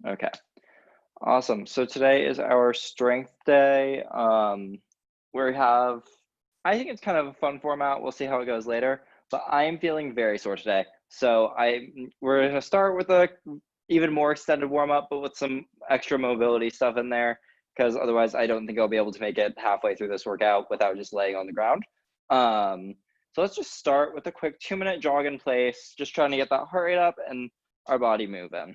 Okay, awesome. So today is our strength day. Where we have, I think it's kind of a fun format. We'll see how it goes later. But I am feeling very sore today, so we're gonna start with a even more extended warm up, but with some extra mobility stuff in there, because otherwise I don't think I'll be able to make it halfway through this workout without just laying on the ground. Um, so let's just start with a quick 2-minute jog in place, just trying to get that heart rate up and our body moving.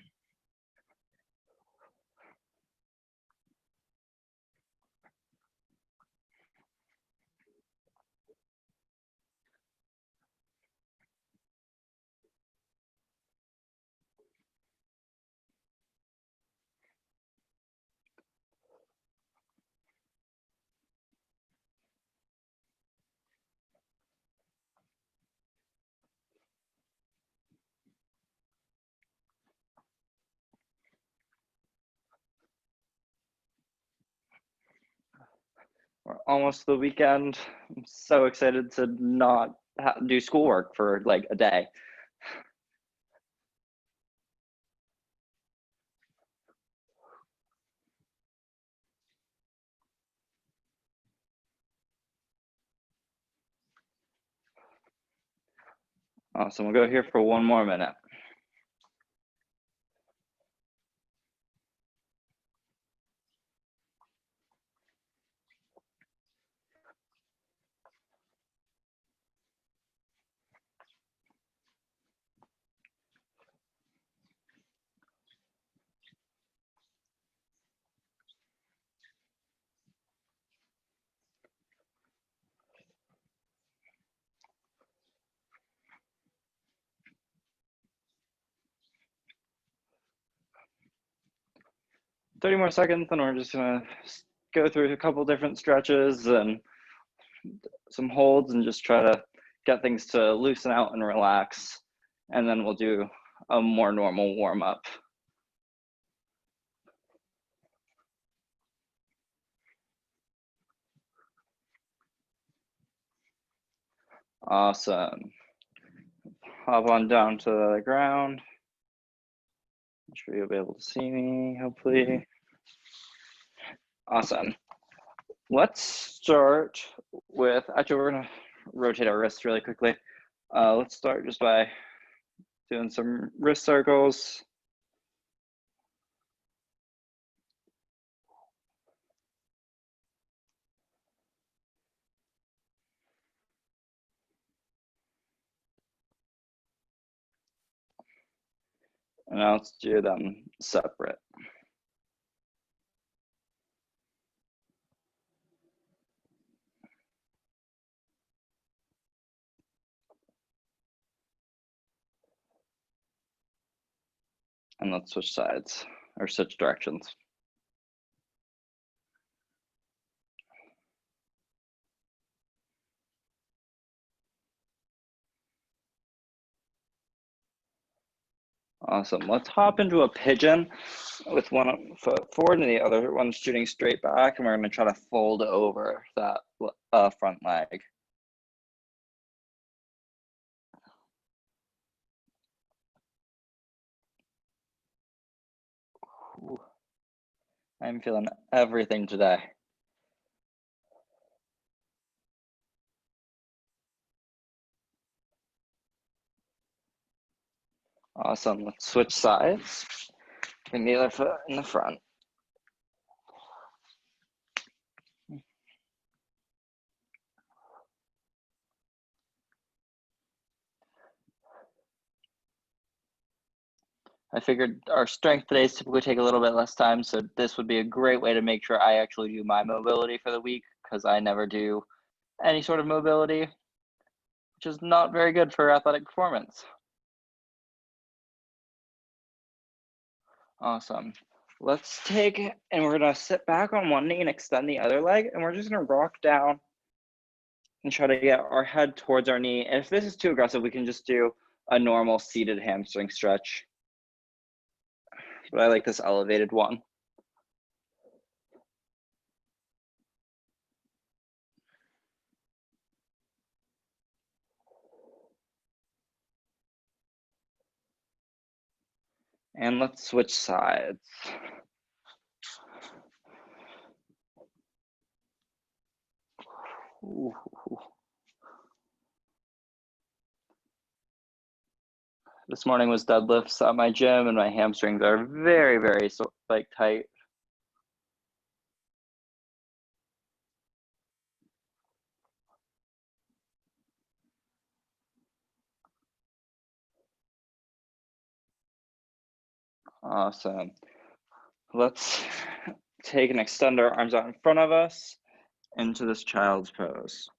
We're almost to the weekend. I'm so excited to not do schoolwork for like a day. Awesome. We'll go here for one more minute. – 30 more seconds, and we're just gonna go through a couple different stretches and some holds and just try to get things to loosen out and relax. And then we'll do a more normal warm up. Awesome. Hop on down to the ground. I'm sure you'll be able to see me, hopefully. Awesome. Let's start with, actually, we're gonna rotate our wrists really quickly. Let's start just by doing some wrist circles. And now let's do them separate. And let's switch sides, or switch directions. Awesome. Let's hop into a pigeon with one foot forward and the other one shooting straight back, and we're going to try to fold over that front leg. Ooh. I'm feeling everything today. Awesome. Let's switch sides. Bring the other foot in the front. I figured our strength days typically take a little bit less time, so this would be a great way to make sure I actually do my mobility for the week, because I never do any sort of mobility, which is not very good for athletic performance. Awesome. Let's take, and we're gonna sit back on one knee and extend the other leg, and we're just gonna rock down and try to get our head towards our knee. And if this is too aggressive, we can just do a normal seated hamstring stretch. But I like this elevated one. And let's switch sides. Ooh. This morning was deadlifts at my gym, and my hamstrings are very, very tight. Awesome. Let's take and extend our arms out in front of us into this child's pose.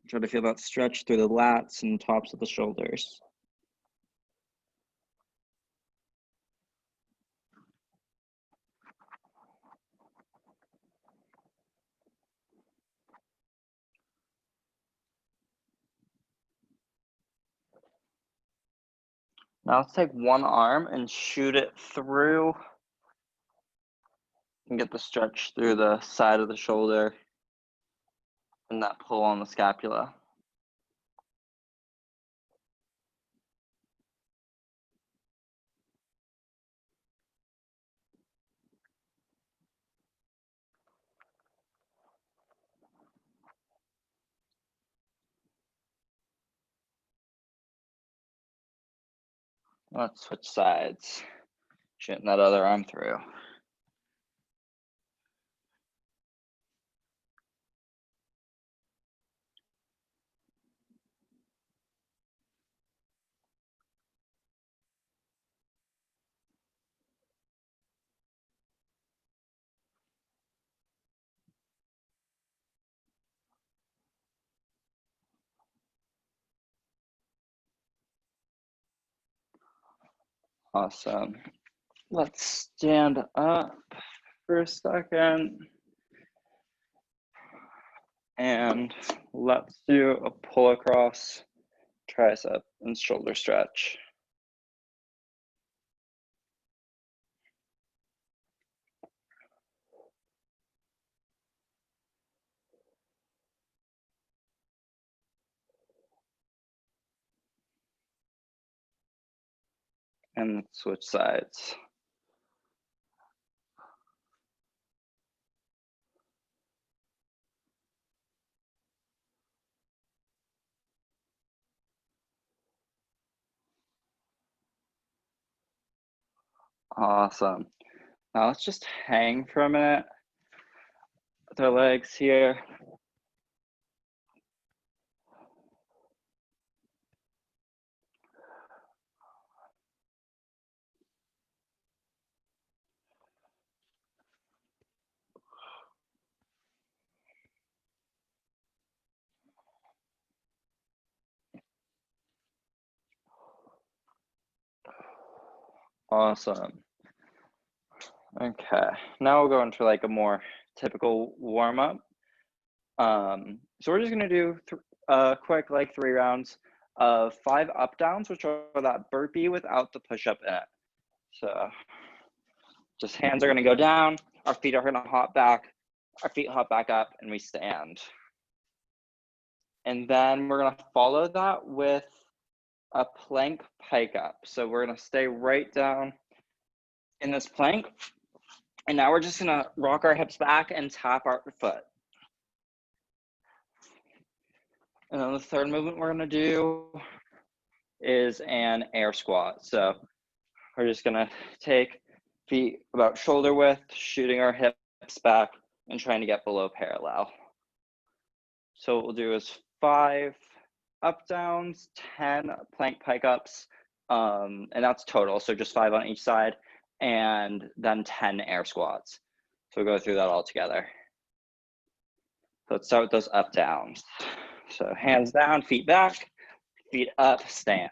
Try to feel that stretch through the lats and tops of the shoulders. Now let's take one arm and shoot it through and get the stretch through the side of the shoulder and that pull on the scapula. Let's switch sides, shooting that other arm through. Awesome. Let's stand up for a second. And let's do a pull across tricep and shoulder stretch. And switch sides. Awesome. Now let's just hang for a minute with our legs here. Awesome. Okay, now we'll go into like a more typical warm up. So we're just gonna do a quick like 3 rounds of 5 up downs, which are that burpee without the push up in it. So just hands are gonna go down, our feet are gonna hop back, our feet hop back up, and we stand. And then we're gonna follow that with a plank pike up. So we're gonna stay right down in this plank. And now we're just gonna rock our hips back and tap our foot. And then the third movement we're gonna do is an air squat. So we're just gonna take feet about shoulder width, shooting our hips back and trying to get below parallel. So what we'll do is 5 up downs, 10 plank pike ups, and that's total. So just 5 on each side, and then 10 air squats. So we'll go through that all together. So let's start with those up downs. So hands down, feet back, feet up, stand.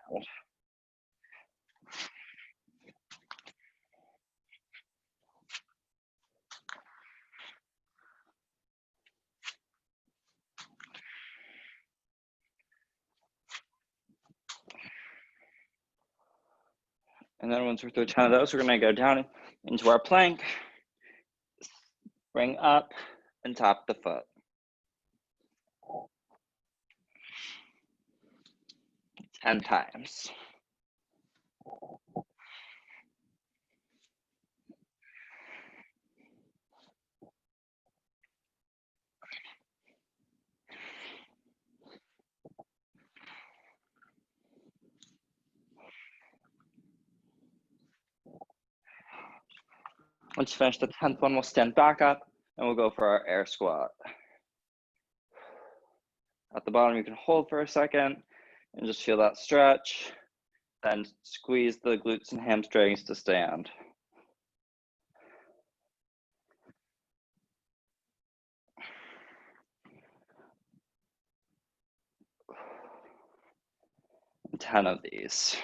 And then once we're through 10 of those, we're gonna go down into our plank, bring up and tap the foot. 10 times. Once you finish the 10th one, we'll stand back up and we'll go for our air squat. At the bottom, you can hold for a second and just feel that stretch. Then squeeze the glutes and hamstrings to stand. And 10 of these.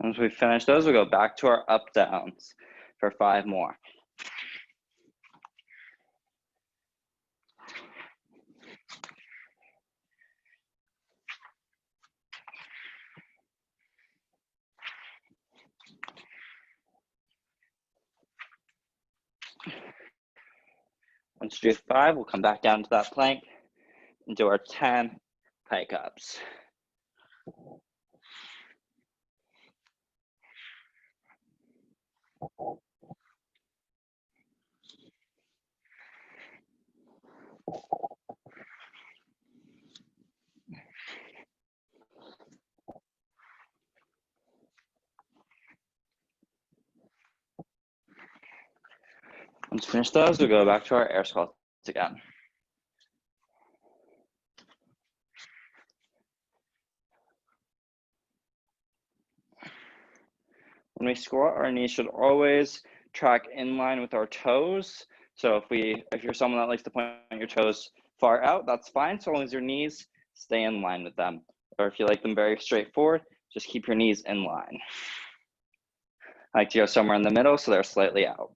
Once we finish those, we'll go back to our up downs for 5 more. Once you do 5, we'll come back down to that plank and do our 10 pike ups. Once we finish those, we'll go back to our air squats again. When we squat, our knees should always track in line with our toes. So if you're someone that likes to point your toes far out, that's fine, so long as your knees stay in line with them. Or if you like them very straightforward, just keep your knees in line. I like to go somewhere in the middle so they're slightly out.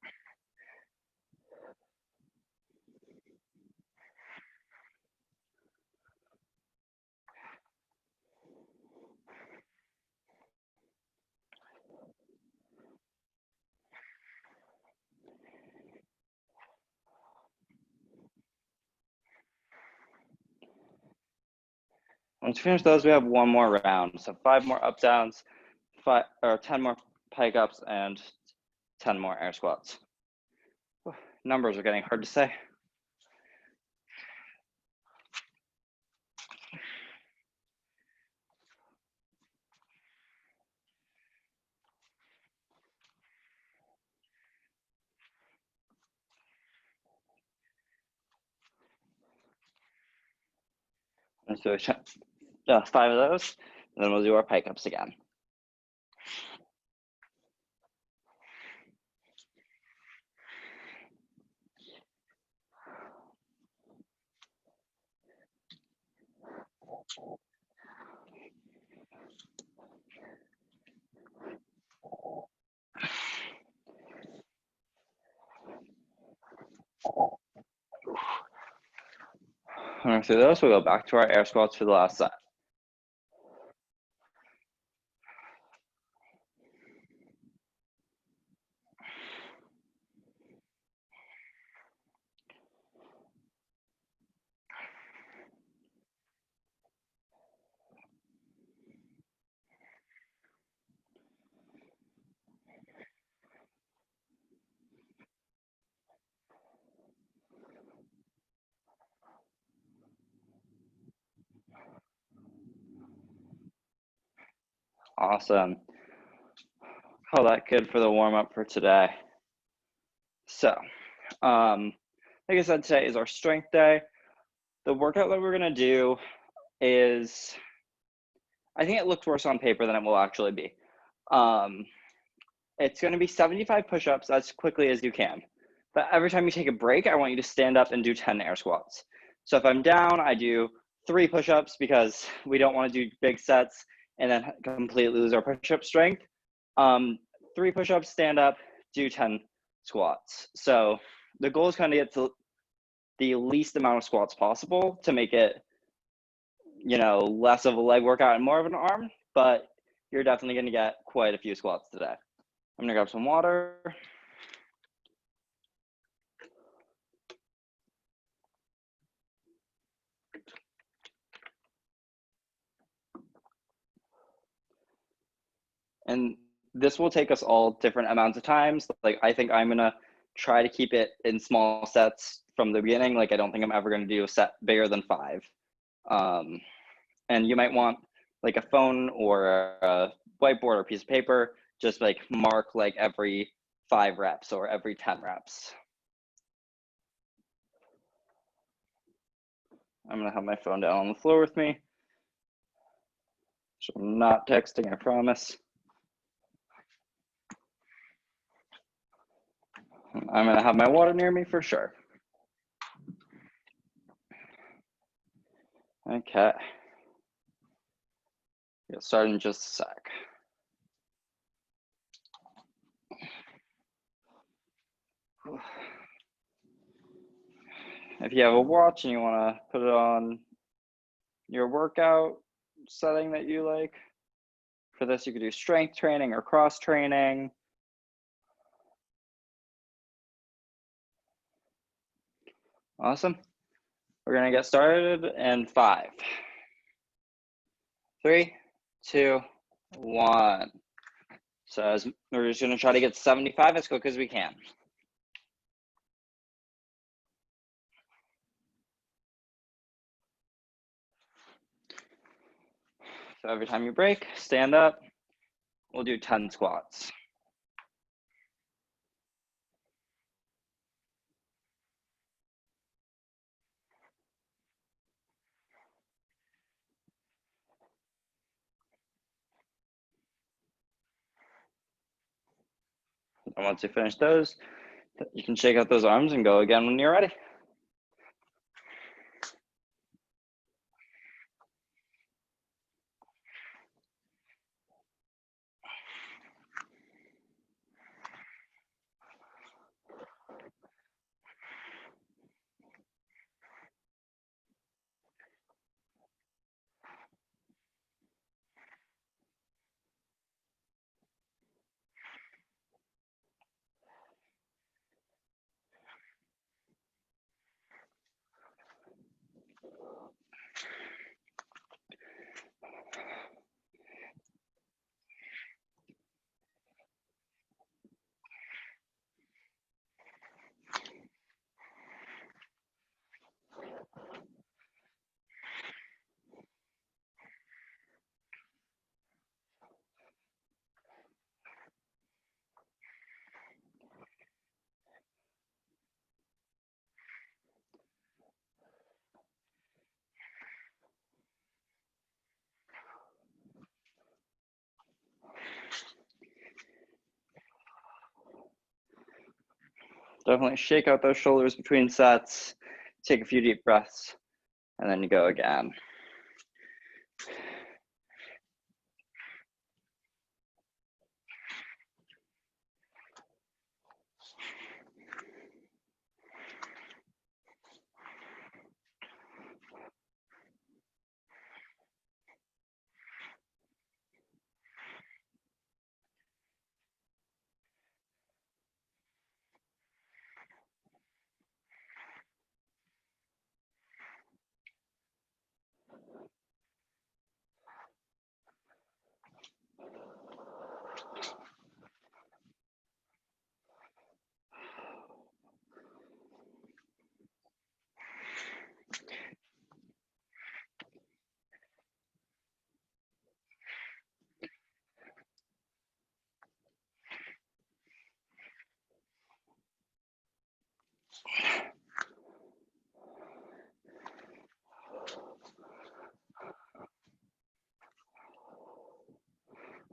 Once we finish those, we have 1 more round. So 5 more up downs, 10 more pike ups, and 10 more air squats. Numbers are getting hard to say. And so 5 of those, and then we'll do our pike ups again. And after those, we'll go back to our air squats for the last set. Awesome. Call that good for the warm up for today. So, like I said, today is our strength day. The workout that we're gonna do is, I think it looks worse on paper than it will actually be. It's gonna be 75 push-ups as quickly as you can. But every time you take a break, I want you to stand up and do 10 air squats. So if I'm down, I do 3 push-ups because we don't wanna do big sets and then completely lose our push-up strength. 3 push-ups, stand up, do 10 squats. So the goal is kind of get to the least amount of squats possible to make it, less of a leg workout and more of an arm, but you're definitely gonna get quite a few squats today. I'm gonna grab some water. And this will take us all different amounts of times. Like I think I'm gonna try to keep it in small sets from the beginning. Like I don't think I'm ever going to do a set bigger than 5. And you might want like a phone or a whiteboard or a piece of paper, just like mark like every 5 reps or every 10 reps. I'm gonna have my phone down on the floor with me. So I'm not texting, I promise. I'm gonna have my water near me for sure. Okay. Get started in just a sec. If you have a watch and you want to put it on your workout setting that you like, for this you could do strength training or cross training. Awesome. We're gonna get started in 5, 3, 2, 1. So we're just gonna try to get 75 as quick as we can. So every time you break, stand up. We'll do 10 squats. And once you finish those, you can shake out those arms and go again when you're ready. Definitely shake out those shoulders between sets, take a few deep breaths, and then you go again.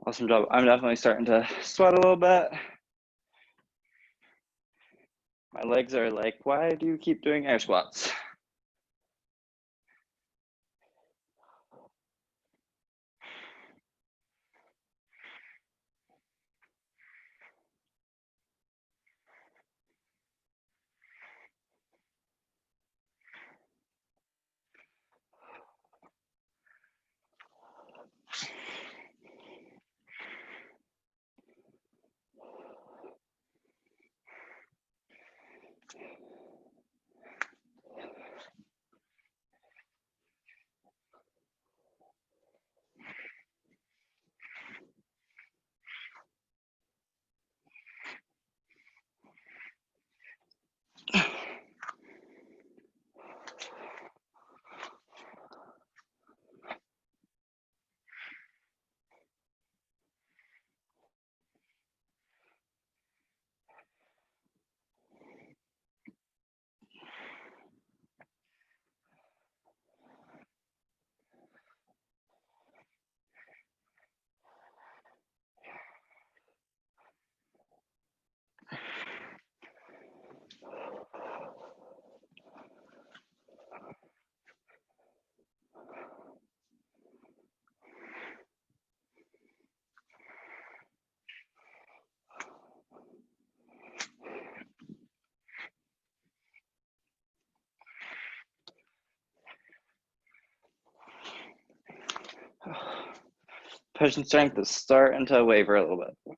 Awesome job. I'm definitely starting to sweat a little bit. My legs are like, why do you keep doing air squats? push and strength is starting to waver a little bit.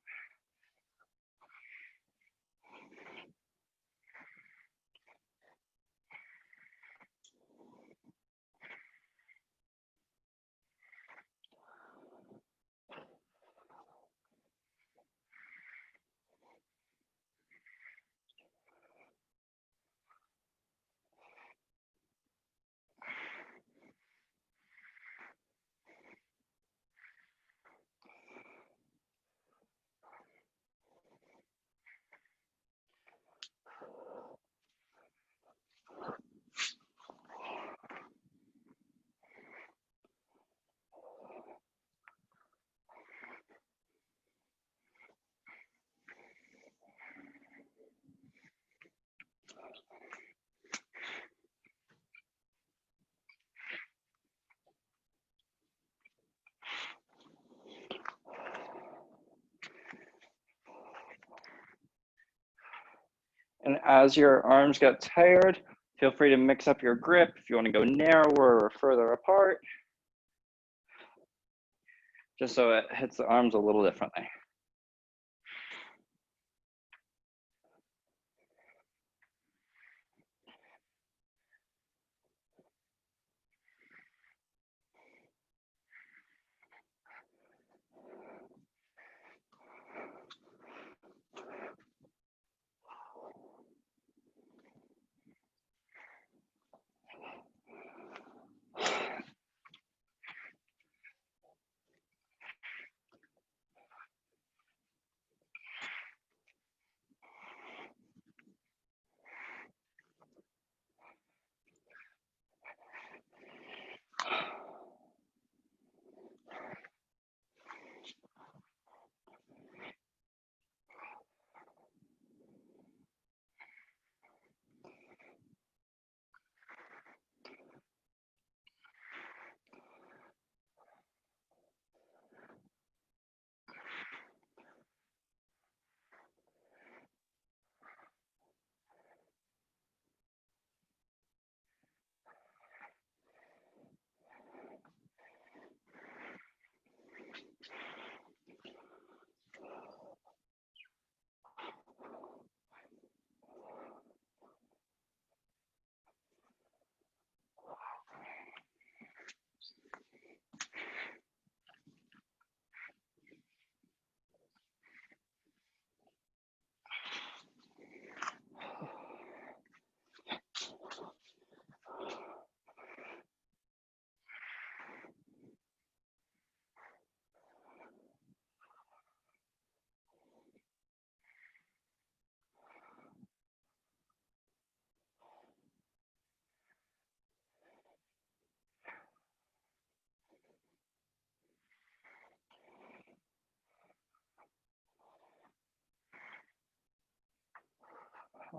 And as your arms get tired, feel free to mix up your grip if you want to go narrower or further apart, just so it hits the arms a little differently.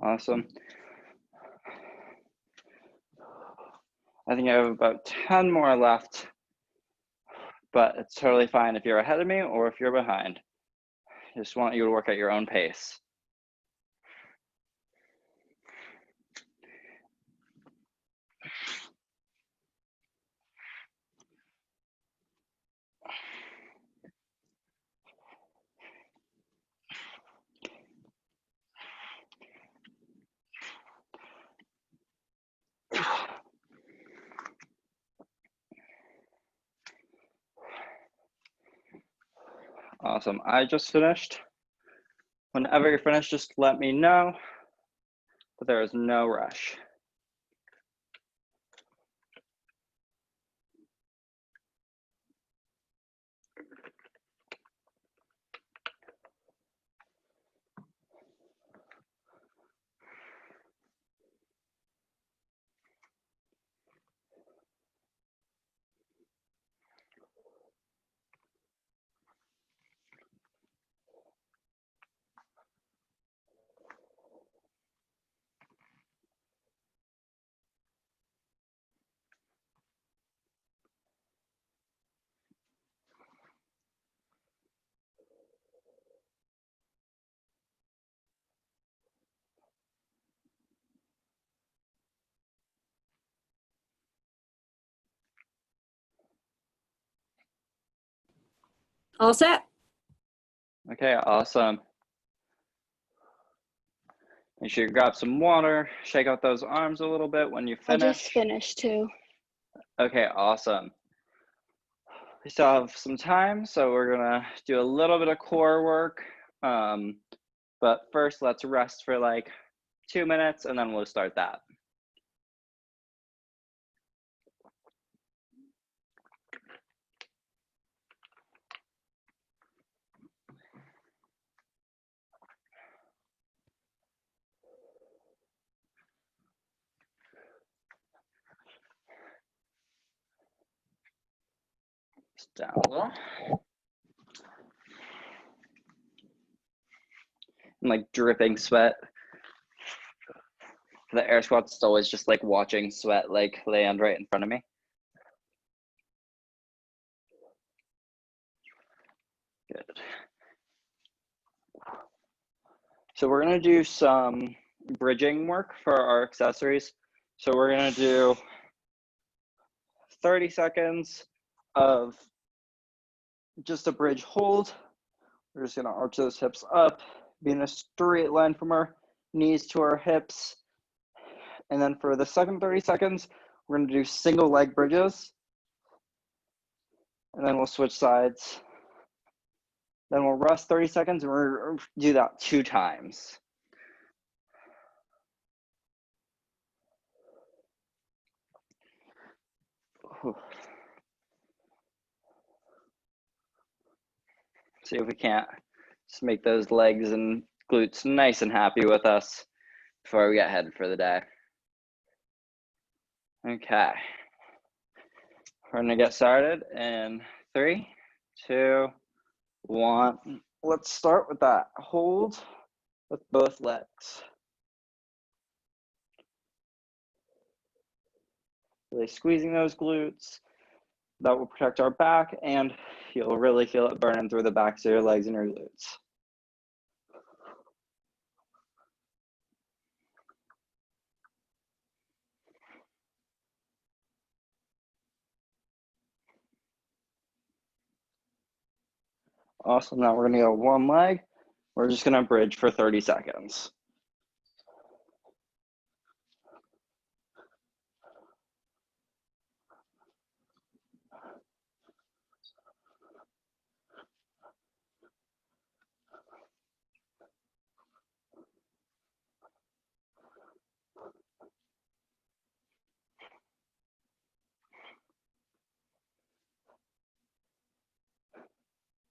Awesome. I think I have about 10 more left, but it's totally fine if you're ahead of me or if you're behind. I just want you to work at your own pace. Awesome. I just finished. Whenever you're finished, just let me know, but there is no rush. All set. Okay, awesome. Make sure you grab some water, shake out those arms a little bit when you I finish. just finished too. Okay, awesome. We still have some time, so we're gonna do a little bit of core work. But first, let's rest for like 2 minutes and then we'll start that. Just down a little. I'm like dripping sweat. For the air squats, it's always just like watching sweat like land right in front of me. Good. So we're gonna do some bridging work for our accessories. So we're gonna do 30 seconds of just a bridge hold. We're just gonna arch those hips up, be in a straight line from our knees to our hips. And then for the second 30 seconds, we're gonna do single leg bridges. And then we'll switch sides. Then we'll rest 30 seconds and we'll do that 2 times. See if we can't just make those legs and glutes nice and happy with us before we get headed for the day. Okay. We're gonna get started in 3, 2, 1. Let's start with that hold with both legs. Really squeezing those glutes. That will protect our back and you'll really feel it burning through the backs of your legs and your glutes. Awesome, now we're gonna go one leg. We're just gonna bridge for 30 seconds.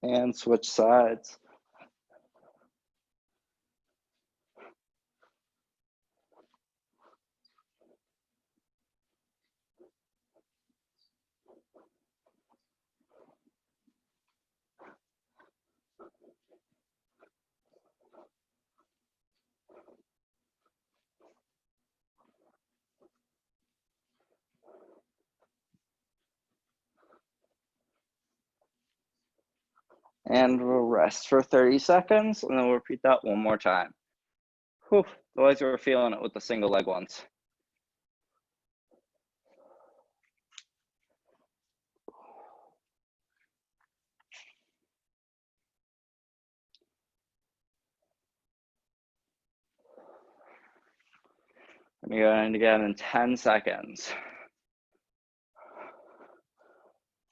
And switch sides. And we'll rest for 30 seconds and then we'll repeat that one more time. Whew, the legs were feeling it with the single leg ones. We're gonna go in again in 10 seconds.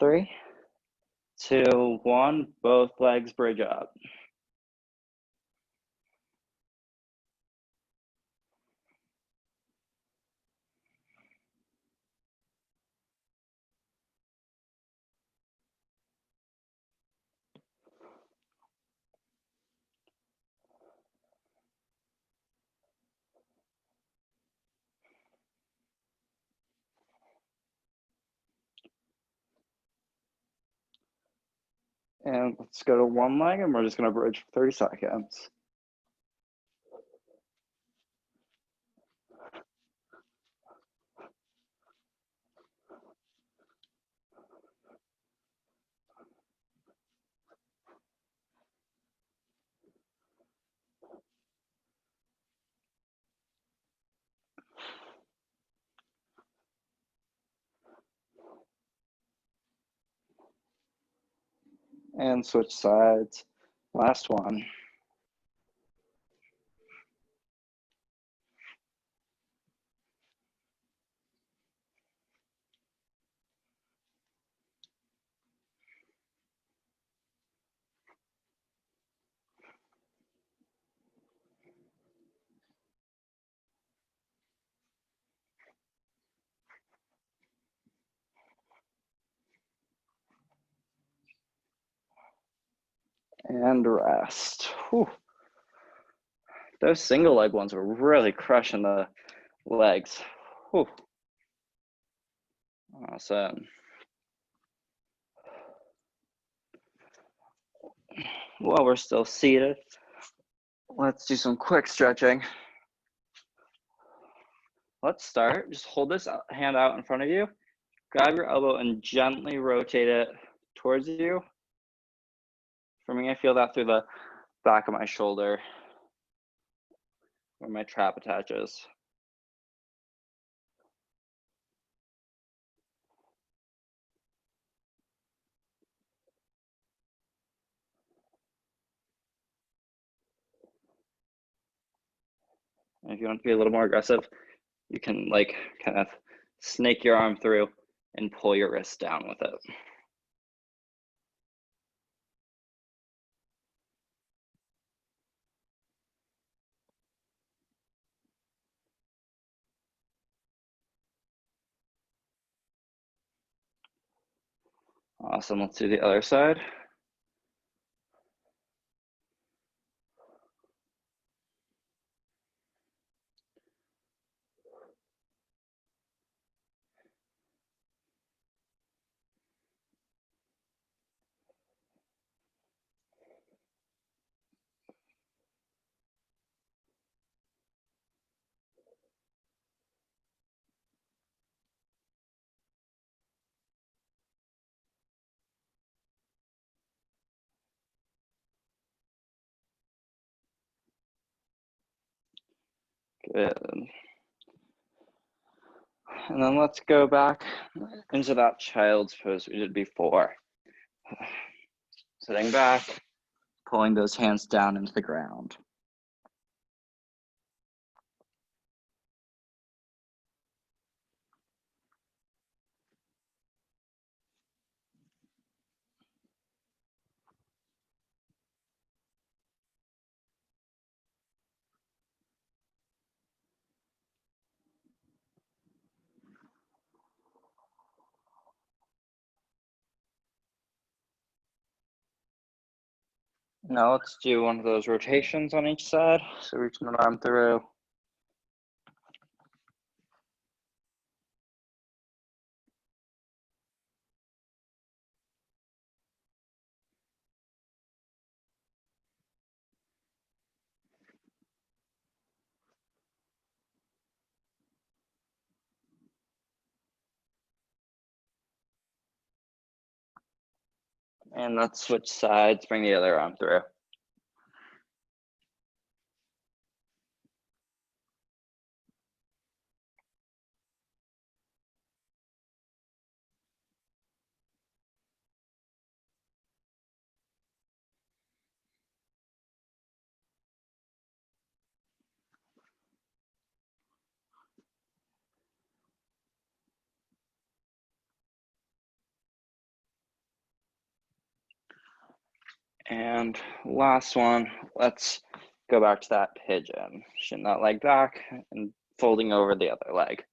3, 2, 1, both legs bridge up. And let's go to one leg and we're just gonna bridge for 30 seconds. And switch sides. Last one. And rest. Whew. Those single leg ones were really crushing the legs. Whew. Awesome. While we're still seated, let's do some quick stretching. Let's start. Just hold this hand out in front of you. Grab your elbow and gently rotate it towards you. For me, I feel that through the back of my shoulder where my trap attaches. And if you want to be a little more aggressive, you can like kind of snake your arm through and pull your wrist down with it. Awesome. Let's do the other side. Good. And then let's go back into that child's pose we did before. Sitting back, pulling those hands down into the ground. Now let's do one of those rotations on each side. So reaching an arm through. And let's switch sides, bring the other arm through. And last one, let's go back to that pigeon. Shin that leg back and folding over the other leg.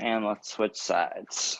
And let's switch sides.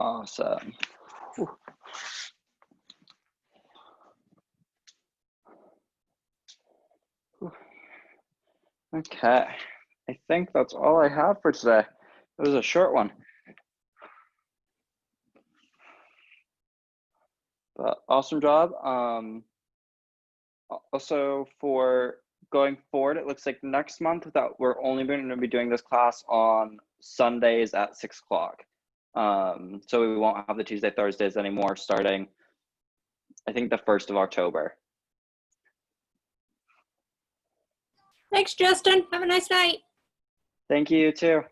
Awesome. Whew. Okay, I think that's all I have for today. It was a short one, but awesome job. Also for going forward, it looks like next month that we're only going to be doing this class on Sundays at 6 o'clock. So we won't have the Tuesday, Thursdays anymore starting, I think, the 1st of October. Thanks, Justin. Have a nice night. Thank you too.